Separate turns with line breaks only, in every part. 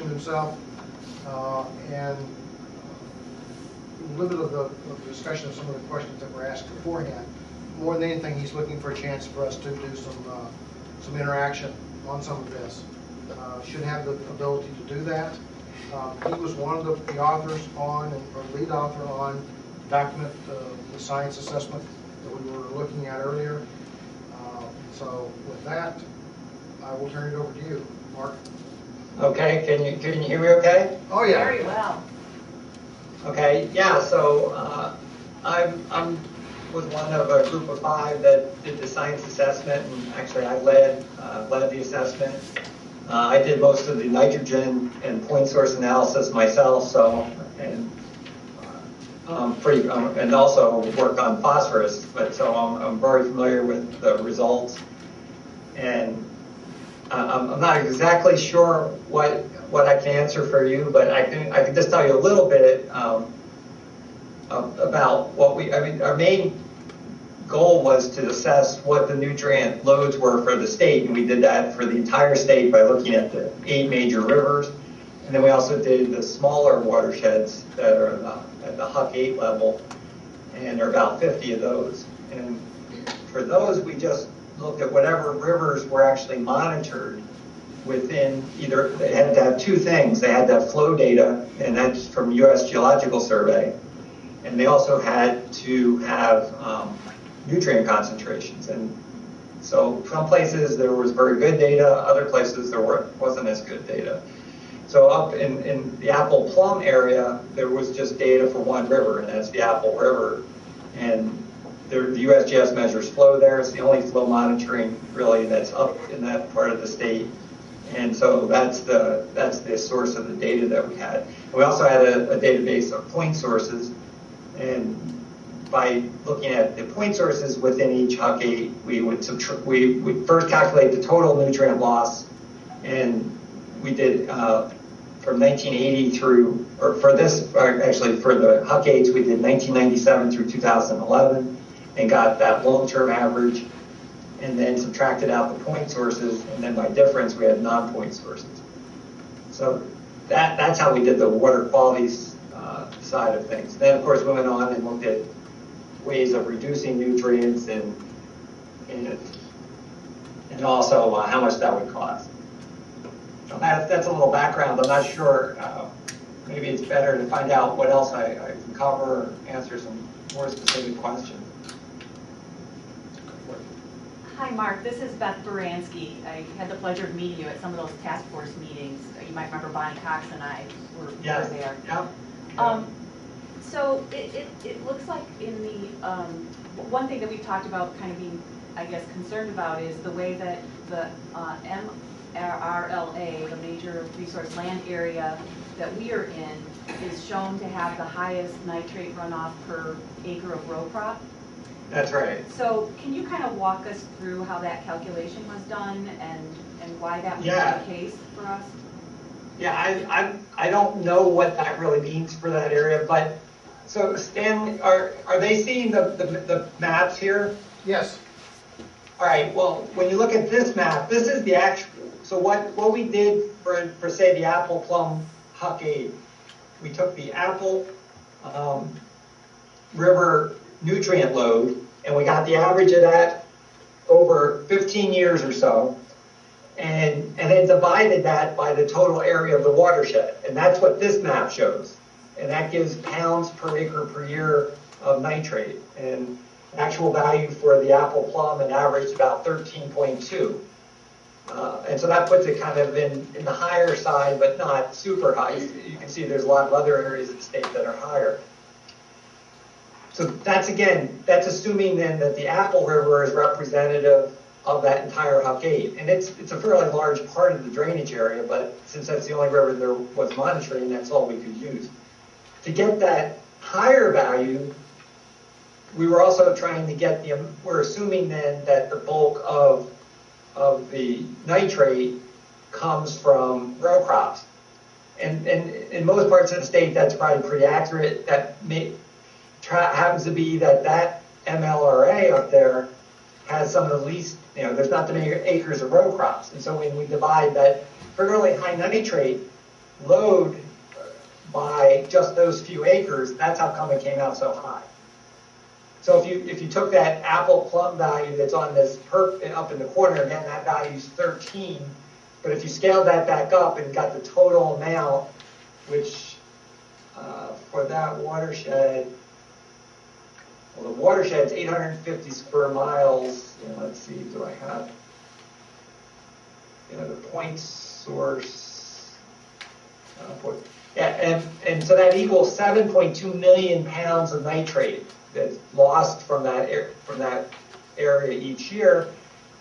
questioned himself, and a little bit of the discussion of some of the questions that were asked beforehand. More than anything, he's looking for a chance for us to do some interaction on some of this. Should have the ability to do that. He was one of the authors on, or lead author on, document the science assessment that we were looking at earlier. So with that, I will turn it over to you, Mark.
Okay, can you hear me okay?
Oh yeah.
Very well.
Okay, yeah, so I'm was one of a group of 5 that did the science assessment, and actually I led the assessment. I did most of the nitrogen and point source analysis myself, so, and and also work on phosphorus, but so I'm very familiar with the results. And I'm not exactly sure what I can answer for you, but I can just tell you a little bit about what our main goal was to assess what the nutrient loads were for the state, and we did that for the entire state by looking at the 8 major rivers. And then we also did the smaller watersheds that are at the Huck 8 level, and there are about 50 of those. And for those, we just looked at whatever rivers were actually monitored within either, they had to have 2 things. They had to have flow data, and that's from U.S. Geological Survey, and they also had to have nutrient concentrations. And so some places there was very good data, other places there wasn't as good data. So up in the Apple-Plum area, there was just data for one river, and that's the Apple River. And the USGS measures flow there. It's the only flow monitoring really that's up in that part of the state. And so that's the source of the data that we had. We also had a database of point sources, and by looking at the point sources within each Huck 8, we would first calculate the total nutrient loss, and we did from 1980 through, or for this, actually for the Huck 8s, we did 1997 through 2011, and got that long-term average, and then subtracted out the point sources, and then by difference we had non-point sources. So that's how we did the water quality side of things. Then of course we went on and looked at ways of reducing nutrients and also how much that would cost. So that's a little background. I'm not sure. Maybe it's better to find out what else I can cover or answer some more specific questions.
Hi, Mark. This is Beth Baranski. I had the pleasure of meeting you at some of those task force meetings. You might remember Bonnie Cox and I were there.
Yeah.
So it looks like in the one thing that we've talked about, kind of being, I guess, concerned about is the way that the MRLA, the major resource land area that we are in, is shown to have the highest nitrate runoff per acre of row crop.
That's right.
So can you kind of walk us through how that calculation was done and why that was the case for us?
Yeah, I don't know what that really means for that area, but so Stan, are they seeing the maps here?
Yes.
All right. Well, when you look at this map, this is the actual. So what we did for say the Apple-Plum Huck 8, we took the Apple River nutrient load, and we got the average of that over 15 years or so, and then divided that by the total area of the watershed, and that's what this map shows, and that gives pounds per acre per year of nitrate, and actual value for the Apple-Plum and averaged about 13.2. And so that puts it kind of in the higher side, but not super high. You can see there's a lot of other areas of the state that are higher. So that's assuming then that the Apple River is representative of that entire Huck 8. And it's a fairly large part of the drainage area, but since that's the only river there was monitoring, that's all we could use. To get that higher value, we were also trying to get we're assuming then that the bulk of the nitrate comes from row crops. And in most parts of the state, that's probably pretty accurate. That happens to be that MLRA up there has some of the least, there's not that many acres of row crops. And so when we divide that fairly high nitrate load by just those few acres, that's how come it came out so high. So if you took that Apple-Plum value that's on this up in the corner, again, that value is 13, but if you scaled that back up and got the total amount, which for that watershed, well, the watershed's 850 square miles. And let's see, do I have, the point source? Yeah, and so that equals 7.2 million pounds of nitrate that's lost from that area each year.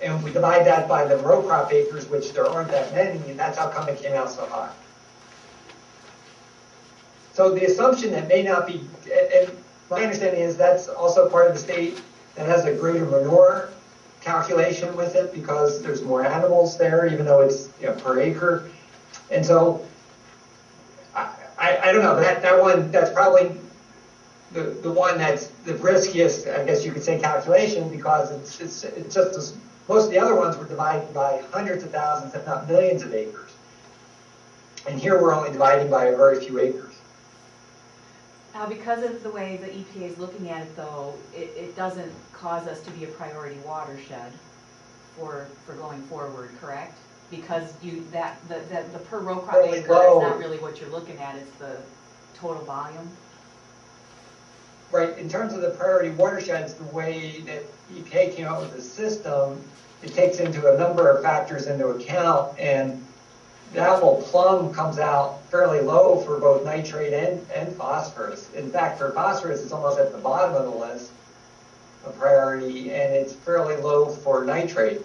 And if we divide that by the row crop acres, which there aren't that many, and that's how come it came out so high. So the assumption that may not be, and my understanding is that's also part of the state that has a greater manure calculation with it because there's more animals there, even though it's per acre. And so I don't know, that one, that's probably the one that's the riskiest, I guess you could say, calculation, because it's just as, most of the other ones were divided by hundreds of thousands, if not millions of acres. And here we're only dividing by a very few acres.
Now, because of the way the EPA is looking at it, though, it doesn't cause us to be a priority watershed for going forward, correct? Because the per row crop
Really
acre
low.
is not really what you're looking at, it's the total volume.
Right, in terms of the priority watersheds, the way that EPA came up with the system, it takes into a number of factors into account, and the Apple-Plum comes out fairly low for both nitrate and phosphorus. In fact, for phosphorus, it's almost at the bottom of the list of priority, and it's fairly low for nitrate.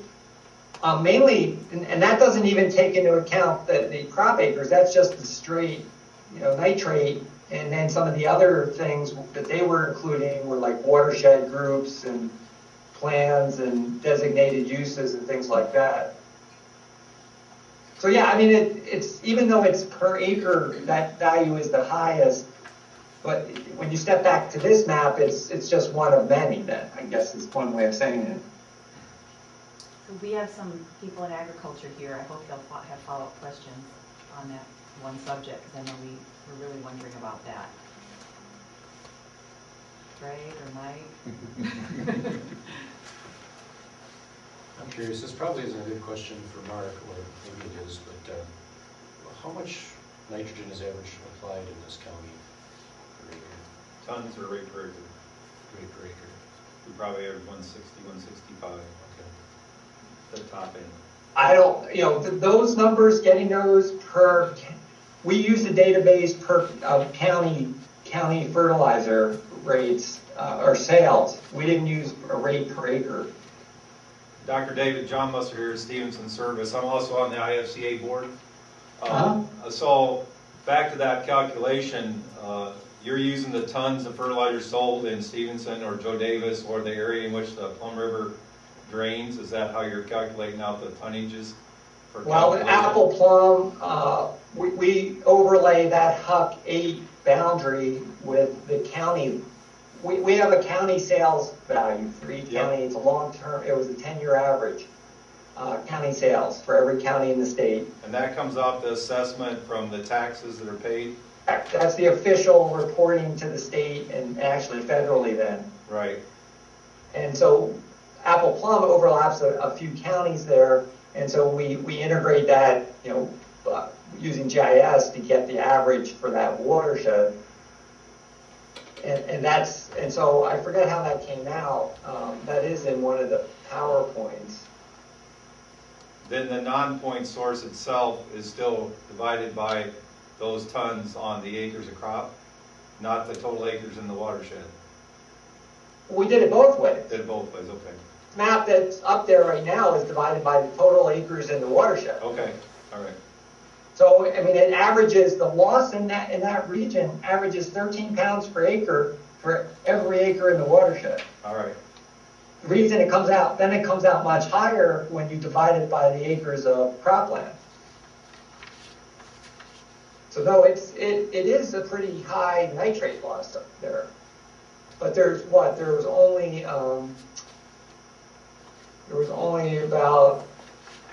Mainly, and that doesn't even take into account the crop acres, that's just the straight nitrate, and then some of the other things that they were including were like watershed groups and plans and designated uses and things like that. So yeah, I mean, it's even though it's per acre, that value is the highest, but when you step back to this map, it's just one of many then, I guess is one way of saying it.
So we have some people in agriculture here. I hope they'll have follow-up questions on that one subject, because I know we're really wondering about that. Greg or Mike?
I'm curious, this probably isn't a good question for Mark, or maybe it is, but how much nitrogen is average applied in this county per acre?
Tons or rate per acre?
Rate per acre.
We probably average 160, 165.
Okay.
The top end.
I don't, those numbers, getting those per, we use a database per county fertilizer rates or sales. We didn't use a rate per acre.
Dr. David, John Musser here at Stevenson Service. I'm also on the IFCA board. So back to that calculation, you're using the tons of fertilizer sold in Stevenson or Joe Davis or the area in which the Plum River drains. Is that how you're calculating out the tonnages?
Well, with Apple-Plum, we overlay that Huck 8 boundary with the county. We have a county sales value for each county. It's a long-term, it was a 10-year average county sales for every county in the state.
And that comes off the assessment from the taxes that are paid?
That's the official reporting to the state and actually federally then.
Right.
And so Apple-Plum overlaps a few counties there, and so we integrate that, using GIS to get the average for that watershed. And so I forget how that came out. That is in one of the PowerPoints.
Then the non-point source itself is still divided by those tons on the acres of crop, not the total acres in the watershed.
We did it both ways.
Did it both ways, okay.
The map that's up there right now is divided by the total acres in the watershed.
Okay, all right.
So, I mean, it averages, the loss in that region averages 13 pounds per acre for every acre in the watershed.
All right.
The reason it comes out much higher when you divide it by the acres of cropland. So no, it is a pretty high nitrate loss up there. But there was only about,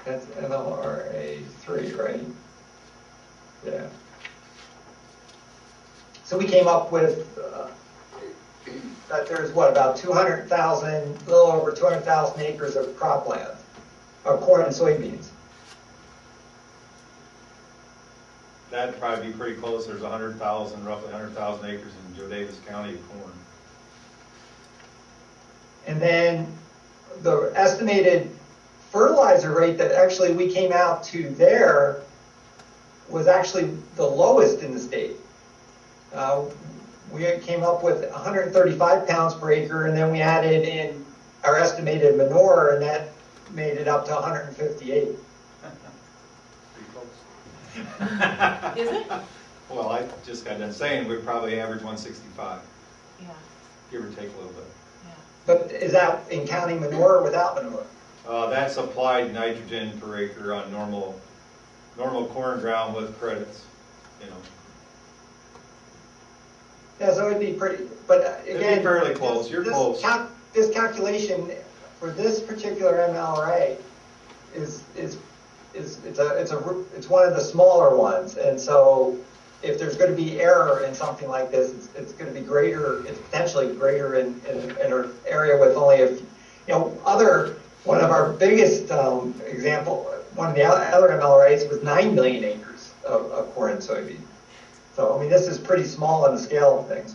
that's NLRA 3, right? Yeah. So we came up with that there's about 200,000, a little over 200,000 acres of cropland, of corn and soybeans.
That'd probably be pretty close. There's 100,000, roughly 100,000 acres in Daviess County of corn.
And then the estimated fertilizer rate that actually we came out to there was actually the lowest in the state. We came up with 135 pounds per acre, and then we added in our estimated manure, and that made it up to 158.
Pretty close.
Is it?
Well, I just got done saying we'd probably average 165,
Yeah,
give or take a little bit.
yeah.
But is that in counting manure or without manure?
That's applied nitrogen per acre on normal corn ground with credits, you know.
Yeah, so it'd be pretty, but
It'd
again.
be fairly close. You're close.
This calculation for this particular MLRA is it's one of the smaller ones, and so if there's going to be error in something like this, it's going to be greater. It's potentially greater in an area with only a few, one of our biggest example. One of the other MLRAs was 9 million acres of corn and soybean. So, I mean, this is pretty small on the scale of things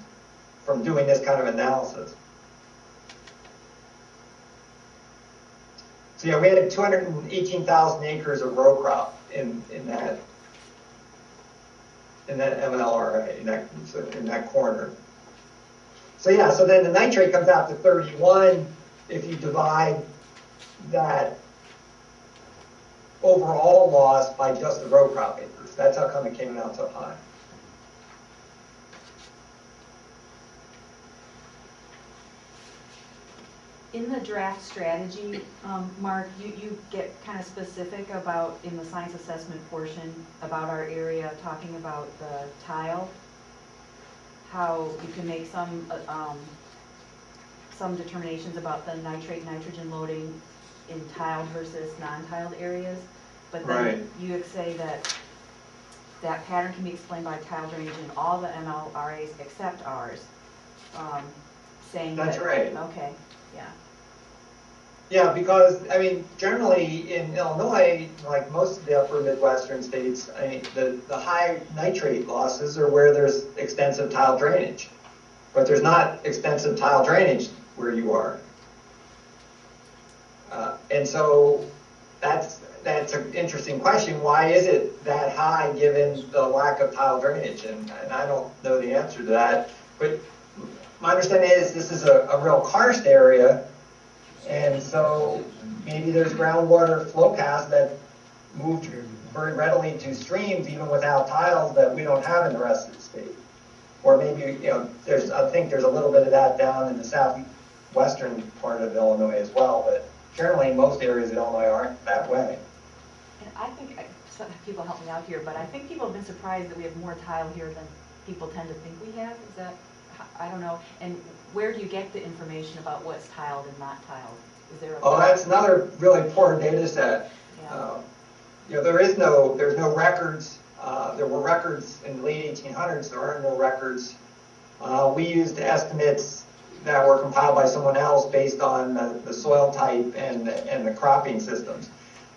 from doing this kind of analysis. So, yeah, we had 218,000 acres of row crop in that MLRA, in that corner. So, yeah, so then the nitrate comes out to 31 if you divide that overall loss by just the row crop acres. That's how come it came out so high.
In the draft strategy, Mark, you get kind of specific about, in the science assessment portion, about our area, talking about the tile, how you can make some determinations about the nitrate nitrogen loading in tiled versus non-tiled areas. But then
Right.
you say that pattern can be explained by tile drainage in all the MLRAs except ours. Saying
That's
that,
right.
Okay, yeah.
Yeah, because, I mean, generally in Illinois, like most of the upper Midwestern states, I mean, the high nitrate losses are where there's extensive tile drainage. But there's not extensive tile drainage where you are. And so that's an interesting question. Why is it that high given the lack of tile drainage? And I don't know the answer to that. But my understanding is this is a real karst area. And so maybe there's groundwater flow paths that move very readily to streams even without tiles that we don't have in the rest of the state. Or maybe, I think there's a little bit of that down in the southwestern part of Illinois as well, but generally most areas of Illinois aren't that way.
And I think, some people help me out here, but I think people have been surprised that we have more tile here than people tend to think we have. Is that, I don't know. And where do you get the information about what's tiled and not tiled? Is there a...
That's another really poor data set.
Yeah.
There's no records. There were records in the late 1800s. There are no records. We used estimates that were compiled by someone else based on the soil type and the cropping systems.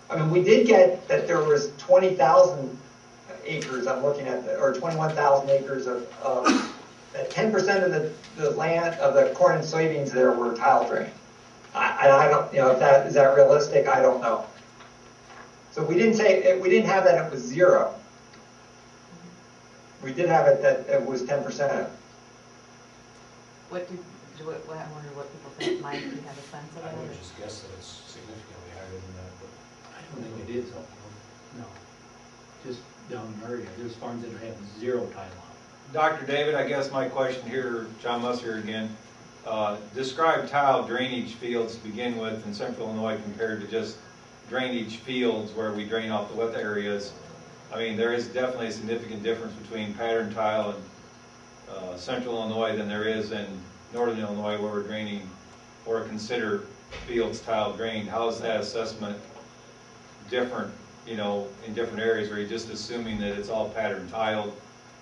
I mean, we did get that there was 20,000 acres. I'm looking at or 21,000 acres of 10% of the land of the corn and soybeans there were tile drained. I don't, if that is that realistic, I don't know. So we didn't have that it was 0. We did have it that it was 10%.
I wonder what people think. Mike, do you have a sense of
I
that?
would just guess that it's significantly higher than that, but
I don't think it is, though. No. Just down in our area, there's farms that have 0 tile on.
Dr. David, I guess my question here, John Musser again. Describe tile drainage fields to begin with in central Illinois compared to just drainage fields where we drain off the wet areas. I mean, there is definitely a significant difference between pattern tile in central Illinois than there is in northern Illinois where we're draining or consider fields tile drained. How is that assessment different, in different areas? Are you just assuming that it's all pattern tiled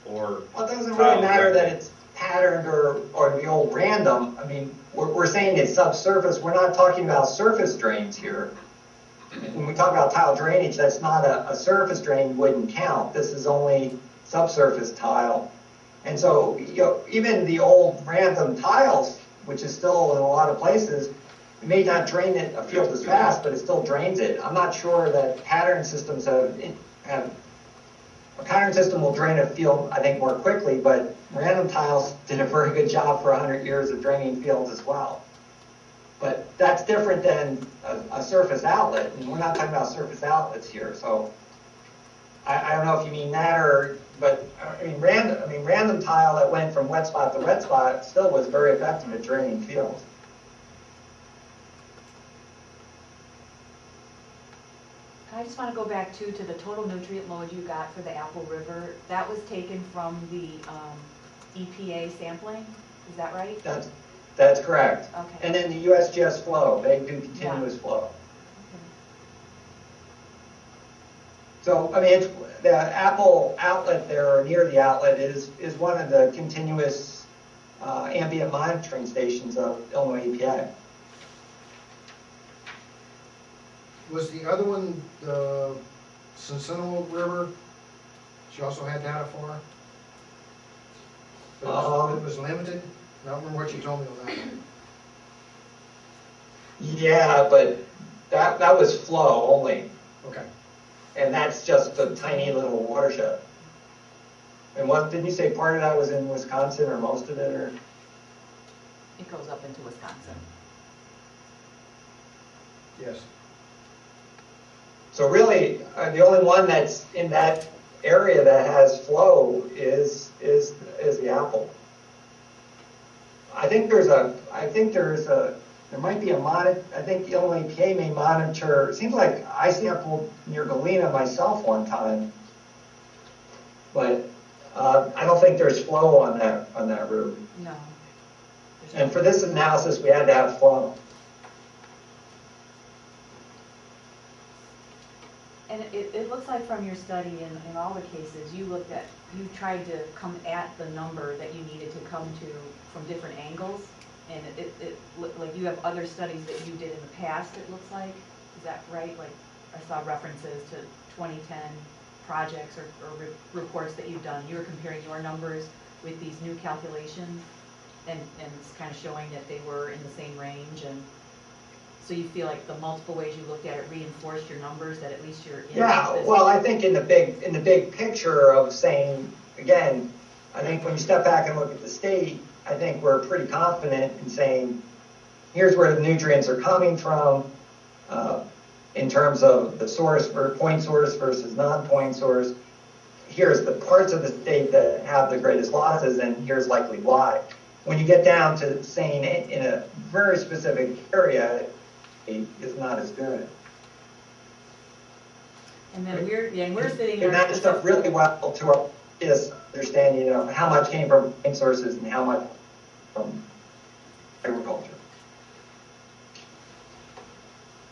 or?
Well, it doesn't
tile
really matter that
grading?
it's patterned or the old random. I mean, we're saying it's subsurface. We're not talking about surface drains here. When we talk about tile drainage, that's not a surface drain, wouldn't count. This is only subsurface tile. And so, even the old random tiles, which is still in a lot of places, it may not drain it a field as fast, but it still drains it. I'm not sure that pattern systems have a pattern system will drain a field, I think, more quickly, but random tiles did a very good job for 100 years of draining fields as well. But that's different than a surface outlet, and we're not talking about surface outlets here. So I don't know if you mean that but I mean random tile that went from wet spot to wet spot still was very effective at draining fields.
I just want to go back to the total nutrient load you got for the Apple River. That was taken from the EPA sampling, is that right?
That's correct.
Okay.
And then the USGS flow, they do continuous flow.
Okay.
So, I mean, the Apple outlet there, or near the outlet, is one of the continuous ambient monitoring stations of Illinois EPA.
Was the other one the Cincinnati River? She also had data for? But it was limited? I don't remember what you told me on that one.
Yeah, but that was flow only,
Okay.
and that's just a tiny little watershed. And what didn't you say? Part of that was in Wisconsin, or most of it, or?
It goes up into Wisconsin.
Yes.
So really, the only one that's in that area that has flow is the Apple. There might be I think the Illinois EPA may monitor. It seems like I sampled near Galena myself one time, but I don't think there's flow on that route.
No.
And for this analysis, we had to have flow.
And it looks like from your study in all the cases, you tried to come at the number that you needed to come to from different angles. And it looked like you have other studies that you did in the past, it looks like. Is that right? Like I saw references to 2010 projects or reports that you've done. You were comparing your numbers with these new calculations and it's kind of showing that they were in the same range. And so you feel like the multiple ways you looked at it reinforced your numbers, that at least you're in
Yeah,
this.
well, I think in the big picture of saying, again, I think when you step back and look at the state, I think we're pretty confident in saying, here's where the nutrients are coming from in terms of the source, or point source versus non-point source. Here's the parts of the state that have the greatest losses, and here's likely why. When you get down to saying in a very specific area, it is not as good.
And then we're sitting
It
there.
matched up really well to our understanding of how much came from point sources and how much from agriculture.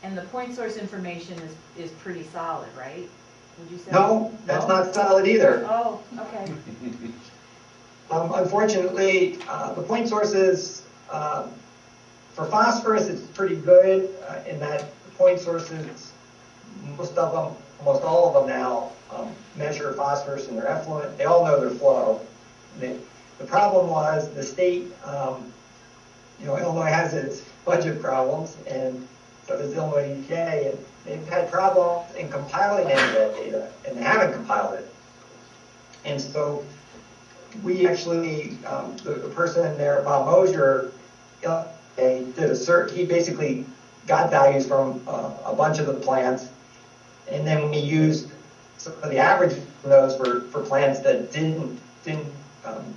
And the point source information is pretty solid, right? Would you say?
No, that's not solid either.
Oh, okay.
Unfortunately, the point sources, for phosphorus, it's pretty good in that the point sources, most of them, almost all of them now, measure phosphorus in their effluent. They all know their flow. The problem was the state, Illinois has its budget problems, and so does Illinois EPA, and they've had problems in compiling any of that data, and they haven't compiled it. And so we actually, the person in there, Bob Mosier, did a search. He basically got values from a bunch of the plants, and then we used some of the average from those for plants that didn't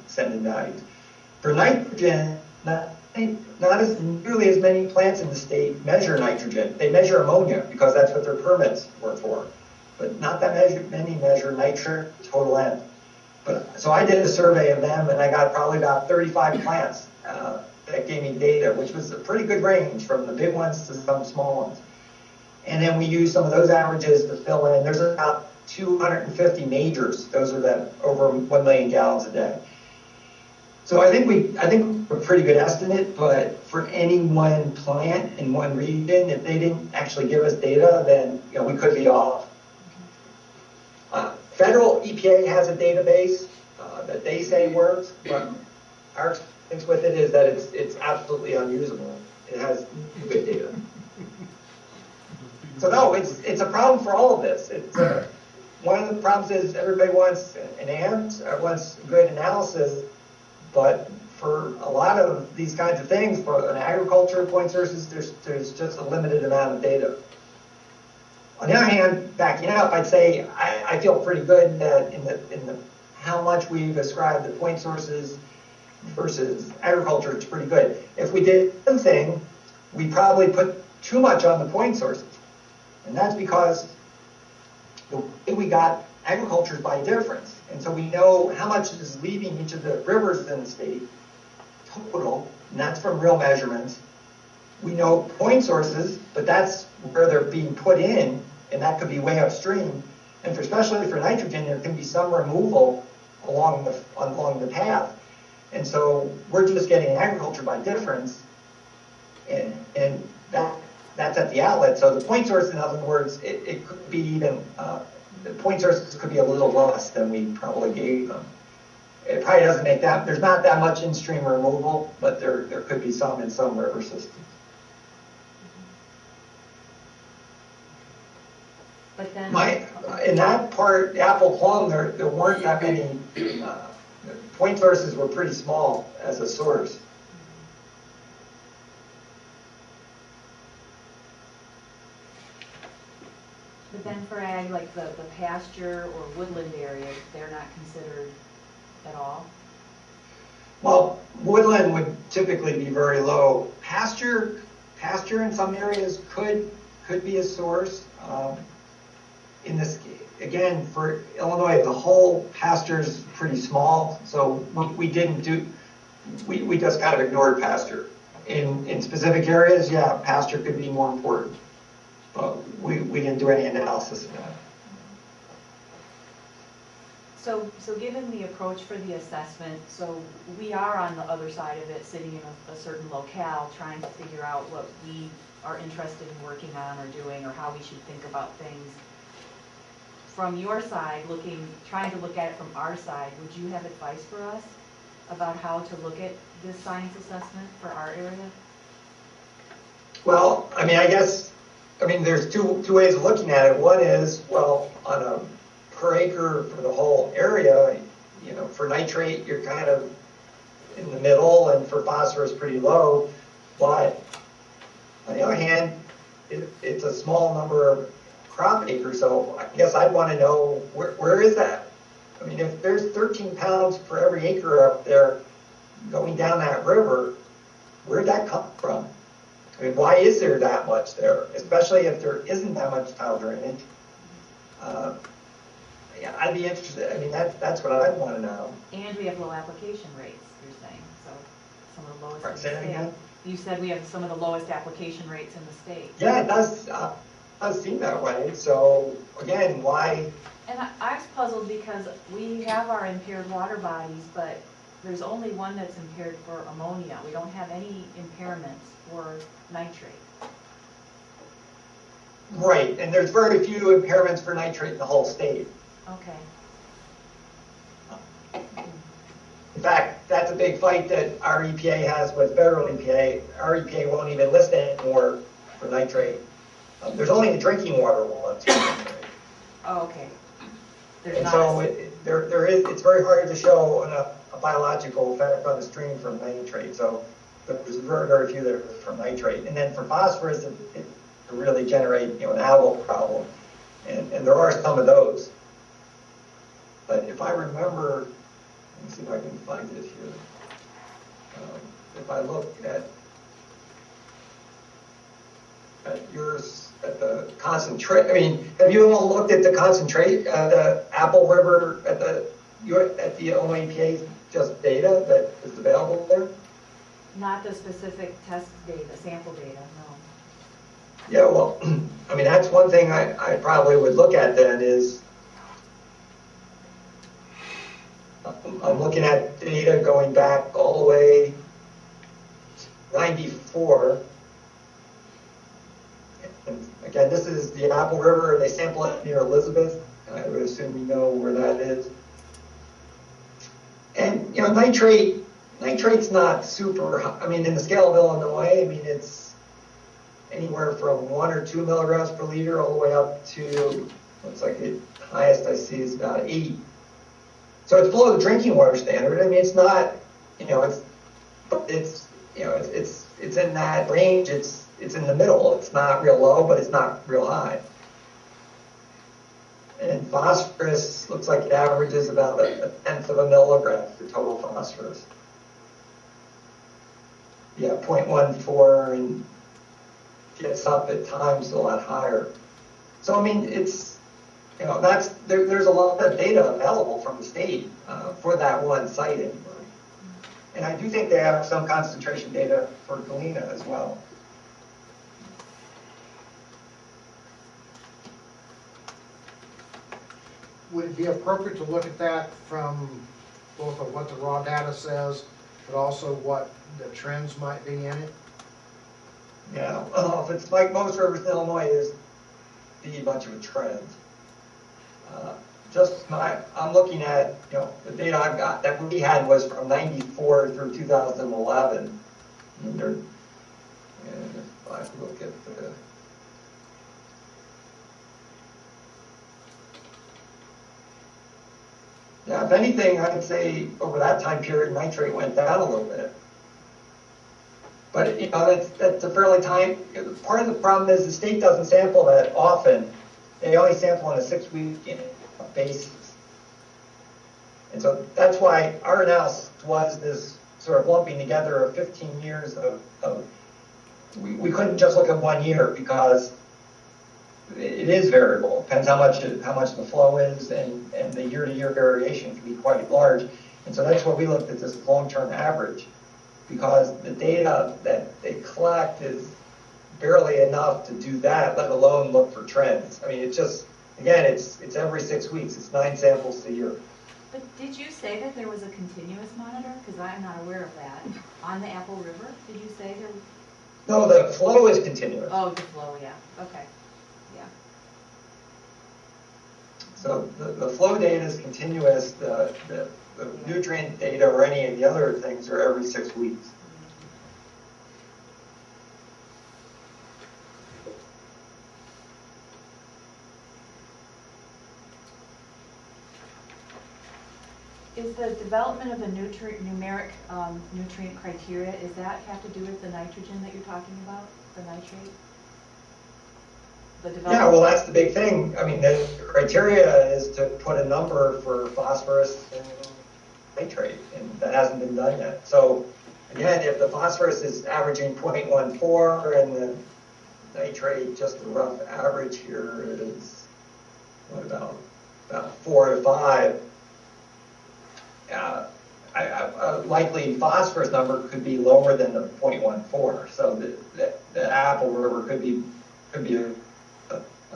send in values. For nitrogen, not as nearly as many plants in the state measure nitrogen. They measure ammonia because that's what their permits were for, but not that many measure nitrogen total N. So I did a survey of them, and I got probably about 35 plants that gave me data, which was a pretty good range from the big ones to some small ones. And then we used some of those averages to fill in. There's about 250 majors. Those are that over 1 million gallons a day. So I think we're a pretty good estimate, but for any one plant in one region, if they didn't actually give us data, then we could be off. Federal EPA has a database that they say works, but our experience with it is that it's absolutely unusable. It has no good data. So no, it's a problem for all of this. One of the problems is everybody wants an answer, wants good analysis, but for a lot of these kinds of things, for an agriculture point sources, there's just a limited amount of data. On the other hand, backing up, I'd say I feel pretty good that in the how much we've ascribed the point sources versus agriculture, it's pretty good. If we did one thing, we probably put too much on the point sources. And that's because the way we got agriculture is by difference. And so we know how much is leaving each of the rivers in the state, total, and that's from real measurements. We know point sources, but that's where they're being put in, and that could be way upstream. And especially for nitrogen, there can be some removal along the path. And so we're just getting agriculture by difference, and that's at the outlet. So the point source, in other words, it could be even, the point sources could be a little less than we probably gave them. It probably doesn't make that, there's not that much in-stream removal, but there could be some in some river systems.
But then,
In that part, the Apple-Plum, there weren't that many, point sources were pretty small as a source.
but then for ag, like the pasture or woodland areas, they're not considered at all?
Well, woodland would typically be very low. Pasture in some areas could be a source. In this, again, for Illinois, the whole pasture is pretty small, so we just kind of ignored pasture. In specific areas, yeah, pasture could be more important, but we didn't do any analysis of that.
So given the approach for the assessment, so we are on the other side of it, sitting in a certain locale, trying to figure out what we are interested in working on or doing, or how we should think about things. From your side, trying to look at it from our side, would you have advice for us about how to look at this science assessment for our area?
Well, there's two ways of looking at it. One is, well, on a per acre for the whole area, for nitrate, you're kind of in the middle, and for phosphorus, pretty low. But on the other hand, it's a small number of crop acres, so I guess I'd want to know where is that? I mean, if there's 13 pounds per every acre up there going down that river, where'd that come from? I mean, why is there that much there, especially if there isn't that much tile drainage? Yeah, I'd be interested. I mean, that's what I'd want to know.
And we have low application rates, you're saying, so some of the lowest in the
Say that
state.
again?
You said we have some of the lowest application rates in the state.
Yeah, it does seem that way. So again, why?
And I was puzzled because we have our impaired water bodies, but there's only one that's impaired for ammonia. We don't have any impairments for nitrate.
Right, and there's very few impairments for nitrate in the whole state.
Okay.
In fact, that's a big fight that our EPA has with federal EPA. Our EPA won't even list it anymore for nitrate. There's only the drinking water ones.
Oh, okay. There's
And
not
so
a-
it's very hard to show a biological effect on the stream from nitrate. So there's very, very few that are from nitrate. And then for phosphorus, it really generate an algal problem. And there are some of those. But if I remember, let me see if I can find it here. If I look at yours, at the concentrate, have you all looked at the concentrate, the Apple River, at the Illinois EPA just data that is available there?
Not the specific test data, sample data, no.
Yeah, well, that's one thing I probably would look at then is I'm looking at data going back all the way to 94. And again, this is the Apple River. They sample it near Elizabeth. I would assume you know where that is. And, you know, nitrate's not super high. I mean, in the scale of Illinois, I mean, it's anywhere from 1 or 2 milligrams per liter all the way up to, looks like the highest I see is about 8. So it's below the drinking water standard. I mean, it's not, you know, it's in that range. It's in the middle. It's not real low, but it's not real high. And phosphorus looks like it averages about a tenth of a milligram for total phosphorus. Yeah, 0.14, and gets up at times a lot higher. So I mean, it's, you know, there's a lot of data available from the state for that one site anyway. And I do think they have some concentration data for Galena as well.
Would it be appropriate to look at that from both of what the raw data says, but also what the trends might be in it?
Yeah, if it's like most rivers in Illinois, there's be a bunch of a trend. I'm looking at, you know, the data I've got that we had was from 94 through 2011. And if I look at the, yeah, if anything, I'd say over that time period, nitrate went down a little bit. But, you know, that's a fairly part of the problem is the state doesn't sample that often. They only sample on a 6-week basis. And so that's why our analysis was this sort of lumping together of 15 years we couldn't just look at 1 year because it is variable. It depends how much the flow is, and the year-to-year variation can be quite large. And so that's why we looked at this long-term average, because the data that they collect is barely enough to do that, let alone look for trends. I mean, it's just, again, it's every 6 weeks. It's 9 samples a year.
But did you say that there was a continuous monitor? Because I'm not aware of that. On the Apple River, did you say there?
No, the flow is continuous.
Oh, the flow, yeah. Okay. Yeah.
So the flow data is continuous. The nutrient data or any of the other things are every 6 weeks.
Is the development of a numeric nutrient criteria, does that have to do with the nitrogen that you're talking about, the nitrate?
Yeah, well, that's the big thing. I mean, the criteria is to put a number for phosphorus and nitrate, and that hasn't been done yet. So, again, if the phosphorus is averaging 0.14 and the nitrate, just a rough average here is, what about 4 to 5, a likely phosphorus number could be lower than the 0.14. So the Apple River could be a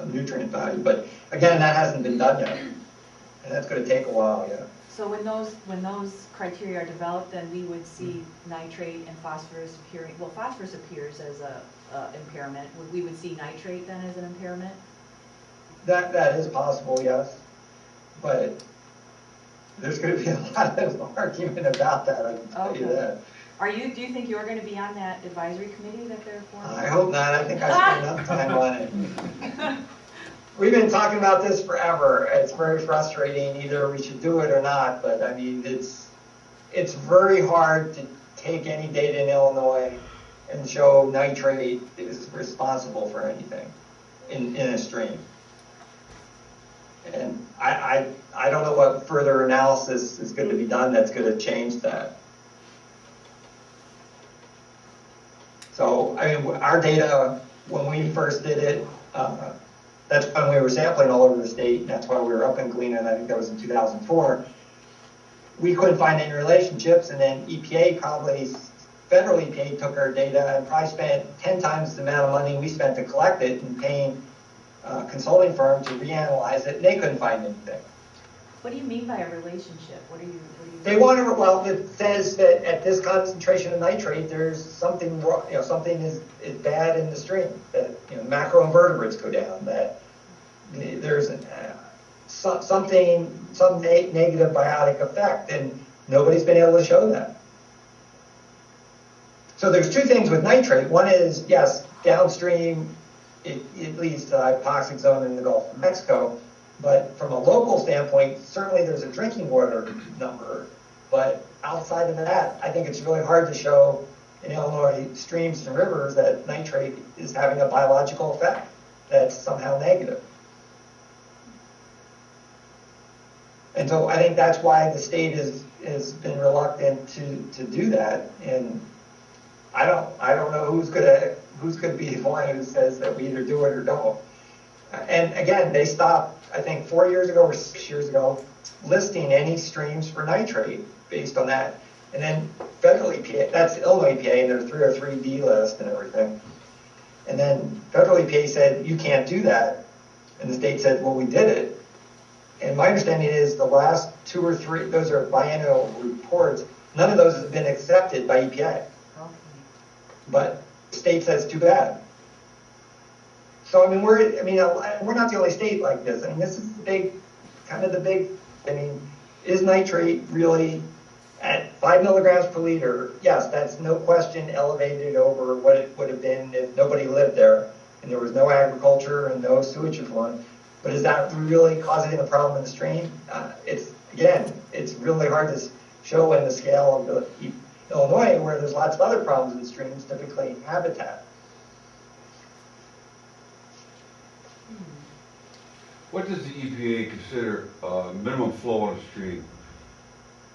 nutrient value. But again, that hasn't been done yet, and that's going to take a while. Yeah.
So when those criteria are developed, then we would see nitrate and phosphorus appearing. Well, phosphorus appears as a impairment. We would see nitrate then as an impairment.
That is possible, yes, but there's going to be a lot of argument about that. I can tell you that.
Do you think you're going to be on that advisory committee that they're forming?
I hope not. I think I spent enough time on it. We've been talking about this forever. It's very frustrating. Either we should do it or not. But I mean, it's very hard to take any data in Illinois and show nitrate is responsible for anything in a stream. And I don't know what further analysis is going to be done that's going to change that. So, I mean, our data, when we first did it, that's when we were sampling all over the state, and that's why we were up in Galena, and I think that was in 2004. We couldn't find any relationships, and then federal EPA took our data and probably spent 10 times the amount of money we spent to collect it and paying a consulting firm to reanalyze it, and they couldn't find anything.
What do you mean by a relationship? What do you?
They want to, well, it says that at this concentration of nitrate, there's something wrong, something is bad in the stream, that, macroinvertebrates go down, that there's some negative biotic effect, and nobody's been able to show that. So there's two things with nitrate. One is, yes, downstream, it leads to the hypoxic zone in the Gulf of Mexico. But from a local standpoint, certainly there's a drinking water number. But outside of that, I think it's really hard to show in Illinois streams and rivers that nitrate is having a biological effect that's somehow negative. And so I think that's why the state has been reluctant to do that. And I don't know who's gonna be the one who says that we either do it or don't. And again, they stopped, I think 4 years ago or 6 years ago, listing any streams for nitrate based on that. And then federal EPA, that's Illinois EPA, and their 303D list and everything. And then federal EPA said, you can't do that. And the state said, well, we did it. And my understanding is the last 2 or 3, those are biennial reports, none of those have been accepted by EPA.
Okay.
But the state says too bad. So I mean, we're not the only state like this. I mean, this is the big. I mean, is nitrate really at 5 milligrams per liter? Yes, that's no question elevated over what it would have been if nobody lived there and there was no agriculture and no sewage flowing. But is that really causing a problem in the stream? It's really hard to show in the scale of Illinois, where there's lots of other problems in streams, typically habitat.
What does the EPA consider minimum flow on a stream?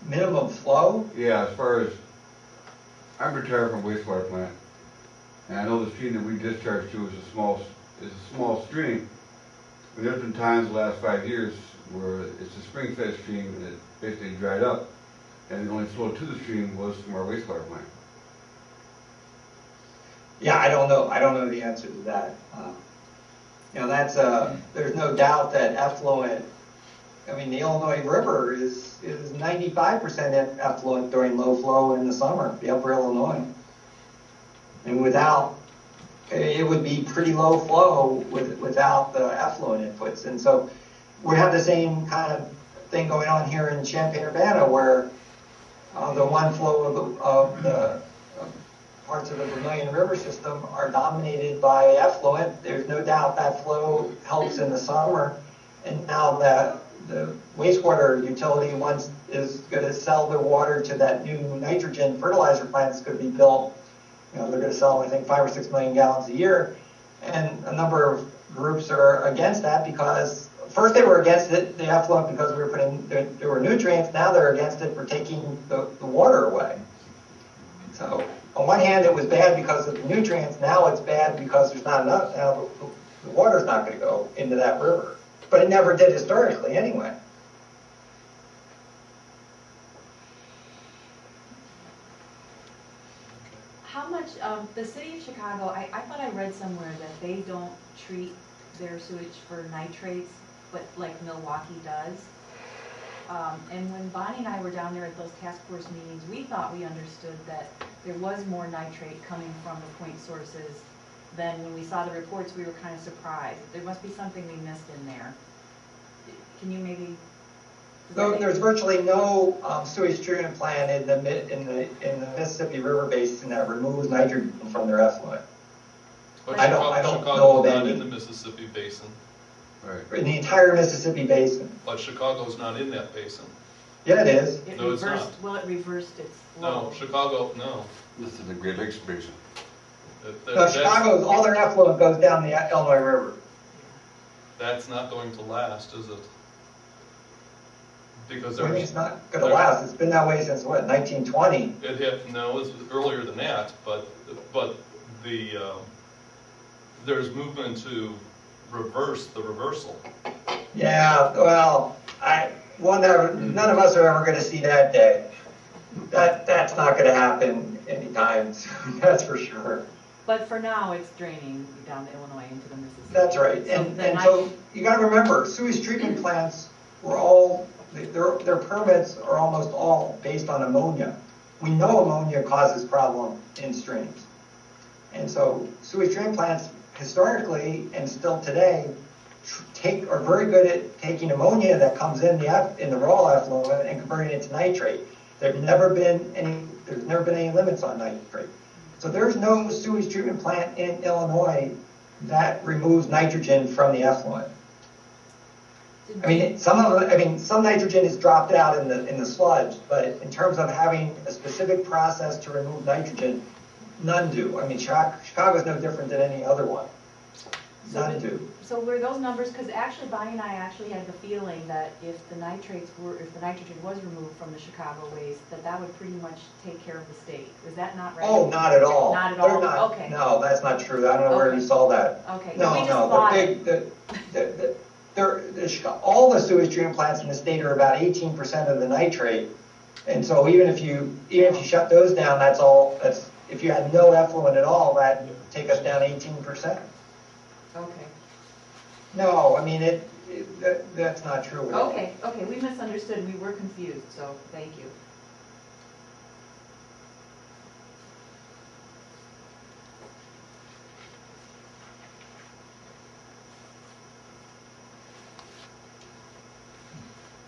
Minimum flow?
Yeah, as far as, I'm retired from a wastewater plant, and I know the stream that we discharge to is a small stream. But there's been times the last 5 years where it's a spring-fed stream and it basically dried up, and the only flow to the stream was from our wastewater plant.
Yeah, I don't know the answer to that. There's no doubt that effluent, I mean, the Illinois River is 95% effluent during low flow in the summer, the upper Illinois. And it would be pretty low flow without the effluent inputs. And so we have the same kind of thing going on here in Champaign-Urbana, where the one flow of the parts of the Vermilion River system are dominated by effluent. There's no doubt that flow helps in the summer. And now the wastewater utility is going to sell their water to that new nitrogen fertilizer plant that's going to be built. They're going to sell, I think, 5 or 6 million gallons a year. And a number of groups are against that because first they were against it, the effluent, because there were nutrients. Now they're against it for taking the water away. So on one hand, it was bad because of the nutrients. Now it's bad because there's not enough. Now the water's not going to go into that river. But it never did historically anyway.
How much, the city of Chicago, I thought I read somewhere that they don't treat their sewage for nitrates, but like Milwaukee does. And when Bonnie and I were down there at those task force meetings, we thought we understood that there was more nitrate coming from the point sources. Then when we saw the reports, we were kind of surprised. There must be something we missed in there. Can you maybe?
There's virtually no sewage treatment plant in the Mississippi River Basin that removes nitrogen from their effluent.
But
I don't know
Chicago's
of
not
any.
in the Mississippi Basin.
Right.
In the entire Mississippi Basin.
But Chicago's not in that basin.
Yeah, it is.
It
No, it's
reversed,
not.
well, it reversed its flow.
No, Chicago, no.
This is the Great Lakes Basin.
No, Chicago's, all their effluent goes down the Illinois River.
That's not going to last, is it? Because
I mean,
there's.
it's not going to last. It's been that way since, what, 1920?
No, it's earlier than that, but there's movement to reverse the reversal.
Yeah, well, none of us are ever going to see that day. That's not going to happen anytime soon, that's for sure.
But for now, it's draining down the Illinois into the Mississippi.
That's right.
So
And so you got to remember, sewage treatment plants were all their permits are almost all based on ammonia. We know ammonia causes problem in streams. And so sewage treatment plants historically and still today are very good at taking ammonia that comes in the raw effluent and converting it to nitrate. There's never been any limits on nitrate. So there's no sewage treatment plant in Illinois that removes nitrogen from the effluent. I mean, some nitrogen is dropped out in the sludge, but in terms of having a specific process to remove nitrogen, none do. I mean, Chicago's no different than any other one. None do.
So were those numbers, because actually Bonnie and I actually had the feeling that if the nitrogen was removed from the Chicago waste, that would pretty much take care of the state. Is that not right?
Oh, not at all.
Not at all?
Not,
okay.
No, that's not true. I don't know where you saw that.
Okay.
No,
we just
no.
thought
All the sewage treatment plants in the state are about 18% of the nitrate. And so even if you shut those down, if you had no effluent at all, that'd take us down 18%.
Okay.
No, I mean, that's not true at all.
Okay, we misunderstood. We were confused, so thank you.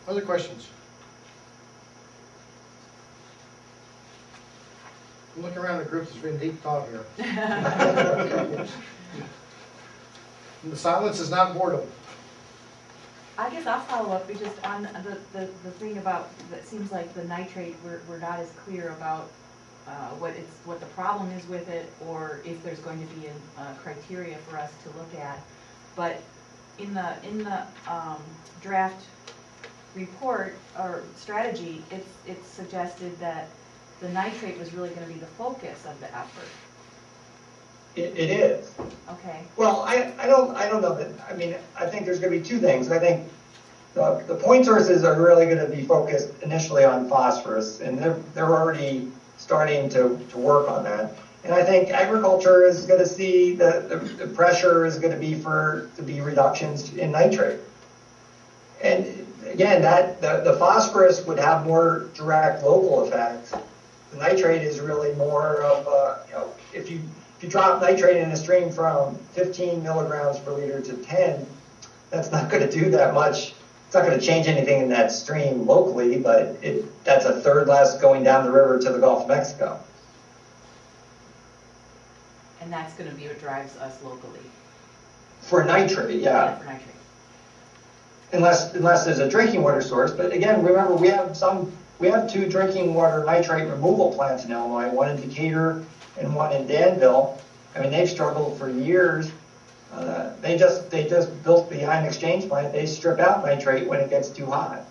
Other questions? Look around the group, there's been deep thought here. And the silence is not boredom.
I guess I'll follow up because on the thing about, that seems like the nitrate, we're not as clear about what the problem is with it, or if there's going to be a criteria for us to look at. But in the draft report or strategy, it's suggested that the nitrate was really going to be the focus of the effort.
It is.
Okay.
Well, I don't know that. I mean, I think there's going to be two things. I think the point sources are really going to be focused initially on phosphorus, and they're already starting to work on that. And I think agriculture is going to see the pressure is going to be to be reductions in nitrate. And again, the phosphorus would have more direct local effects. The nitrate is really more of if you drop nitrate in a stream from 15 milligrams per liter to 10, that's not going to do that much. It's not going to change anything in that stream locally, but that's a third less going down the river to the Gulf of Mexico.
And that's going to be what drives us locally.
For nitrate, yeah.
For nitrate.
Unless there's a drinking water source. But again, remember we have 2 drinking water nitrate removal plants in Illinois, one in Decatur and one in Danville. I mean, they've struggled for years. They just built the ion exchange plant. They strip out nitrate when it gets too hot.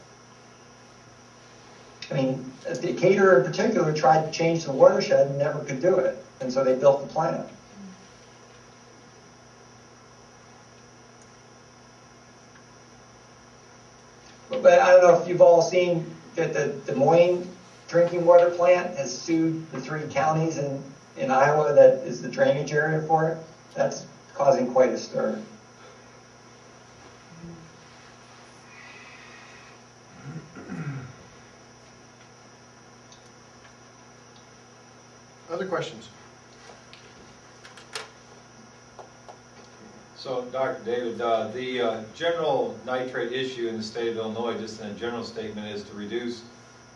I mean, Decatur in particular tried to change the watershed and never could do it, and so they built the plant. But I don't know if you've all seen that the Des Moines drinking water plant has sued the 3 counties in Iowa that is the drainage area for it. That's causing quite a stir.
Other questions?
So, Dr. David, the general nitrate issue in the state of Illinois, just in a general statement, is to reduce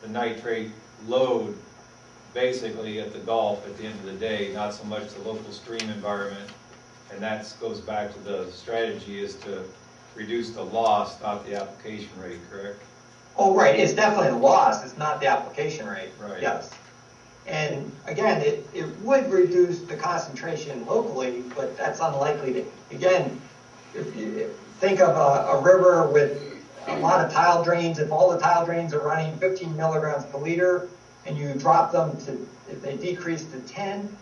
the nitrate load basically at the Gulf at the end of the day, not so much the local stream environment. And that goes back to the strategy is to reduce the loss, not the application rate, correct?
Oh, right. It's definitely the loss. It's not the application rate.
Right.
Yes. And again, it would reduce the concentration locally, but that's unlikely to. Again, if you think of a river with a lot of tile drains, if all the tile drains are running 15 milligrams per liter and you drop them if they decrease to 10,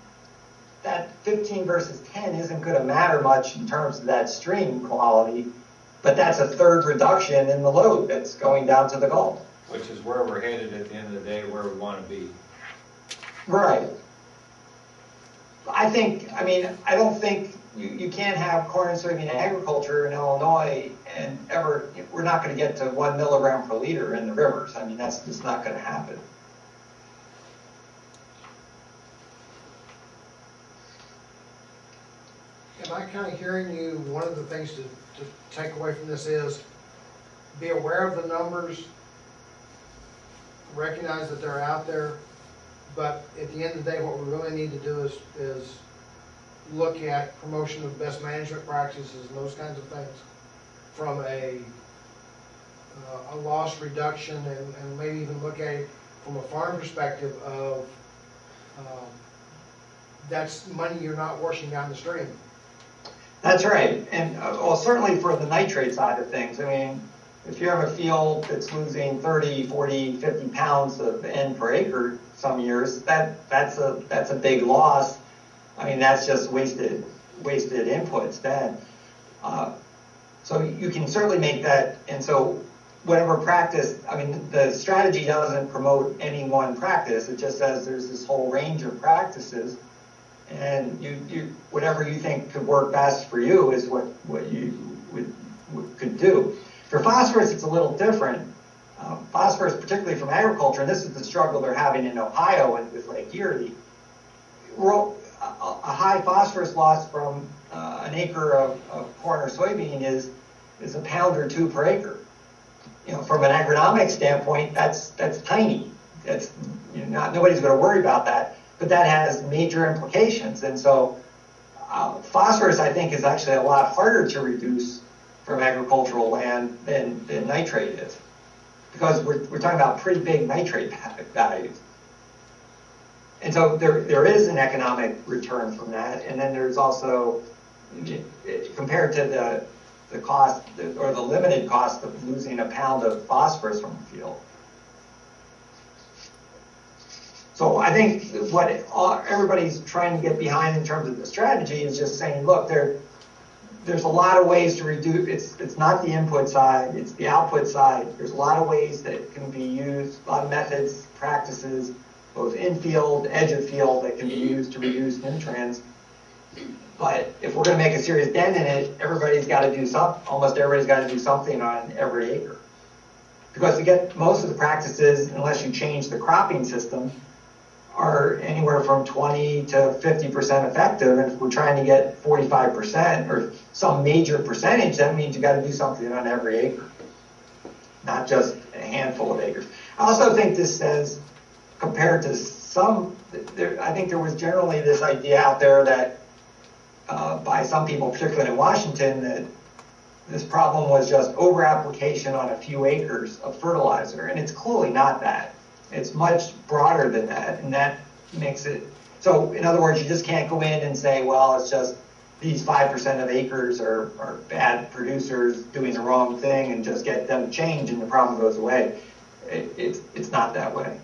that 15 versus 10 isn't going to matter much in terms of that stream quality, but that's a third reduction in the load that's going down to the Gulf.
Which is where we're headed at the end of the day, where we want to be.
Right. I don't think you can't have corn and soybean agriculture in Illinois and we're not going to get to 1 milligram per liter in the rivers. I mean, that's just not going to happen.
Am I kind of hearing you, one of the things to take away from this is be aware of the numbers, recognize that they're out there, but at the end of the day, what we really need to do is look at promotion of best management practices and those kinds of things from a loss reduction and maybe even look at it from a farm perspective of that's money you're not washing down the stream.
That's right. And well, certainly for the nitrate side of things, I mean, if you have a field that's losing 30, 40, 50 pounds of N per acre some years, that's a big loss. I mean, that's just wasted inputs then. So you can certainly make that, and so whatever practice, I mean, the strategy doesn't promote any one practice. It just says there's this whole range of practices, and you whatever you think could work best for you is what you could do. For phosphorus, it's a little different. Phosphorus, particularly from agriculture, and this is the struggle they're having in Ohio and with Lake Erie. A high phosphorus loss from an acre of corn or soybean is a pound or two per acre. You know, from an agronomic standpoint, that's tiny. That's nobody's going to worry about that, but that has major implications. And so, phosphorus, I think, is actually a lot harder to reduce from agricultural land than nitrate is, because we're talking about pretty big nitrate values. And so there is an economic return from that, and then there's also, compared to the cost or the limited cost of losing a pound of phosphorus from a field. So I think what everybody's trying to get behind in terms of the strategy is just saying, look, there's a lot of ways to reduce. It's not the input side; it's the output side. There's a lot of ways that it can be used, a lot of methods, practices, both in-field, edge of field, that can be used to reduce nutrients. But if we're going to make a serious dent in it, everybody's got to do something. Almost everybody's got to do something on every acre. Because to get most of the practices, unless you change the cropping system, are anywhere from 20 to 50% effective. And if we're trying to get 45% or some major percentage, that means you got to do something on every acre, not just a handful of acres. I also think this says, compared to I think there was generally this idea out there that by some people, particularly in Washington, that this problem was just over-application on a few acres of fertilizer, and it's clearly not that. It's much broader than that, and that makes it, so in other words, you just can't go in and say, well, it's just these 5% of acres are bad producers doing the wrong thing and just get them to change and the problem goes away. It's not that way.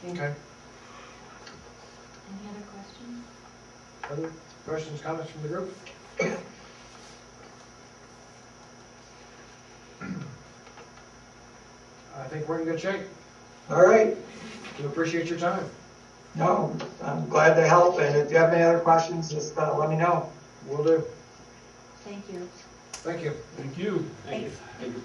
Okay.
Any other questions?
Other questions, comments from the group? I think we're in good shape.
All right.
We appreciate your time.
No, I'm glad to help. And if you have any other questions, just let me know.
Will do.
Thank you.
Thank you.
Thank you.
Thanks.
Thank you.